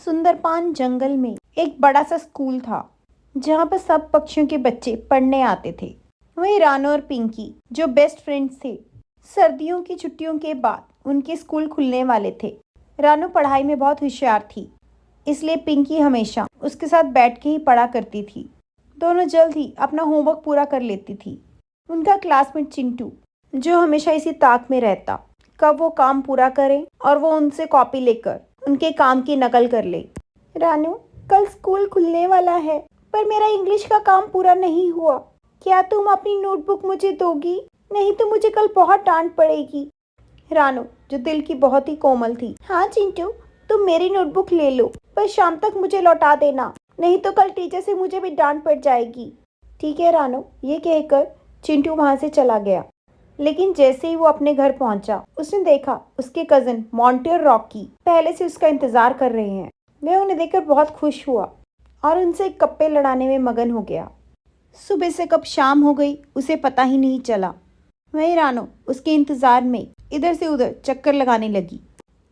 सुंदरपान जंगल में एक बड़ा सा स्कूल था जहाँ पर सब पक्षियों के बच्चे पढ़ने आते थे। वहीं रानो और पिंकी जो बेस्ट फ्रेंड्स थे, सर्दियों की छुट्टियों के बाद उनके स्कूल खुलने वाले थे। रानो पढ़ाई में बहुत होशियार थी, इसलिए पिंकी हमेशा उसके साथ बैठ के ही पढ़ा करती थी। दोनों जल्द ही अपना होमवर्क पूरा कर लेती थी। उनका क्लासमेट चिंटू जो हमेशा इसी ताक में रहता कब वो काम पूरा करें और वो उनसे कॉपी लेकर उनके काम की नकल कर ले। रानू, कल स्कूल खुलने वाला है पर मेरा इंग्लिश का काम पूरा नहीं हुआ। क्या तुम अपनी नोटबुक मुझे दोगी? नहीं तो मुझे कल बहुत डांट पड़ेगी। रानू जो दिल की बहुत ही कोमल थी, हाँ चिंटू, तुम मेरी नोटबुक ले लो पर शाम तक मुझे लौटा देना, नहीं तो कल टीचर से मुझे भी डांट पड़ जाएगी। ठीक है रानू, ये कहकर चिंटू वहाँ से चला गया। लेकिन जैसे ही वो अपने घर पहुंचा, उसने देखा उसके कजिन मॉन्टी और रॉकी पहले से उसका इंतजार कर रहे हैं। वह उन्हें देखकर बहुत खुश हुआ और उनसे गप्पे लड़ाने में मगन हो गया। सुबह से कब शाम हो गई उसे पता ही नहीं चला। वहीं रानो उसके इंतजार में इधर से उधर चक्कर लगाने लगी।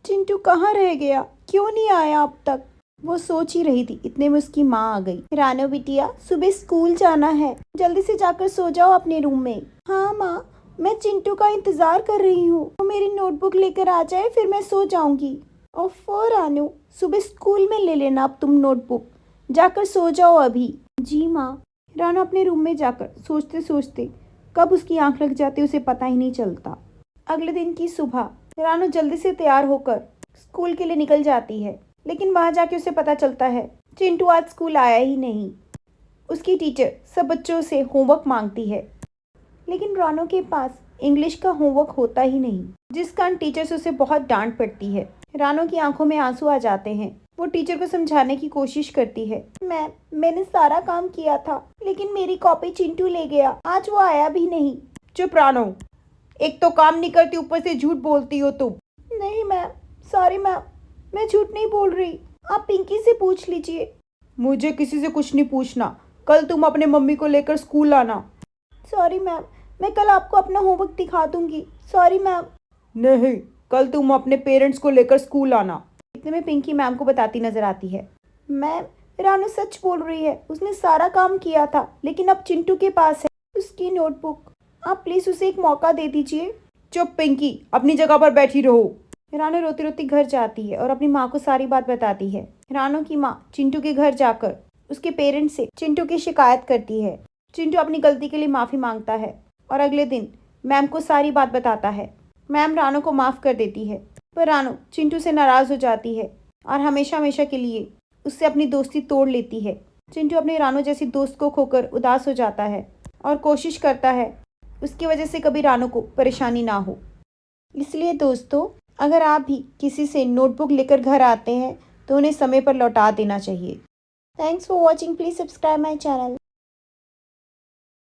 चिंटू कहाँ रह गया, क्यों नहीं आया अब तक? वो सोच ही रही थी, इतने में उसकी माँ आ गई। रानो बिटिया, सुबह स्कूल जाना है, जल्दी से जाकर सो जाओ अपने रूम में। हाँ माँ, मैं चिंटू का इंतजार कर रही हूँ, वो मेरी नोटबुक लेकर आ जाए फिर मैं सो जाऊंगी। ओफो रानू, सुबह स्कूल में ले लेना अब तुम नोटबुक, जाकर सो जाओ अभी। जी माँ। रानू अपने रूम में जाकर सोचते सोचते कब उसकी आंख लग जाती उसे पता ही नहीं चलता। अगले दिन की सुबह रानू जल्दी से तैयार होकर स्कूल के लिए निकल जाती है, लेकिन वहां जाके उसे पता चलता है चिंटू आज स्कूल आया ही नहीं। उसकी टीचर सब बच्चों से होमवर्क मांगती है, लेकिन रानो के पास इंग्लिश का होमवर्क होता ही नहीं, जिस कारण टीचर से उसे बहुत डांट पड़ती है। रानो की आंखों में आंसू आ जाते हैं। वो टीचर को समझाने की कोशिश करती है। मैंने सारा काम किया था, लेकिन मेरी कॉपी चिंटू ले गया, आज वो आया भी नहीं। चुप रानो, एक तो काम नहीं करती, ऊपर से झूठ बोलती हो तुम। नहीं मैम, सॉरी मैम, मैं झूठ नहीं बोल रही, आप पिंकी से पूछ लीजिए। मुझे किसी से कुछ नहीं पूछना, कल तुम अपने मम्मी को लेकर स्कूल आना। सॉरी मैम, मैं कल आपको अपना होमवर्क दिखा दूंगी। Sorry ma'am. नहीं, कल तुम अपने पेरेंट्स को लेकर स्कूल आना। इतने में पिंकी मैम को बताती नजर आती है। मैम, रानू सच बोल रही है, उसने सारा काम किया था, लेकिन अब चिंटू के पास है उसकी नोटबुक। आप प्लीज उसे एक मौका दे दीजिए। चुप पिंकी, अपनी जगह पर बैठी रहो। रानू रोती रोती घर जाती है और अपनी माँ को सारी बात बताती है। रानू की माँ चिंटू के घर जाकर उसके पेरेंट्स से चिंटू की शिकायत करती है। चिंटू अपनी गलती के लिए माफ़ी मांगता है और अगले दिन मैम को सारी बात बताता है। मैम रानो को माफ़ कर देती है, पर रानो चिंटू से नाराज़ हो जाती है और हमेशा हमेशा के लिए उससे अपनी दोस्ती तोड़ लेती है। चिंटू अपनी रानो जैसी दोस्त को खोकर उदास हो जाता है और कोशिश करता है उसकी वजह से कभी रानो को परेशानी ना हो। इसलिए दोस्तों, अगर आप भी किसी से नोटबुक लेकर घर आते हैं तो उन्हें समय पर लौटा देना चाहिए। Thanks for watching, please subscribe my channel.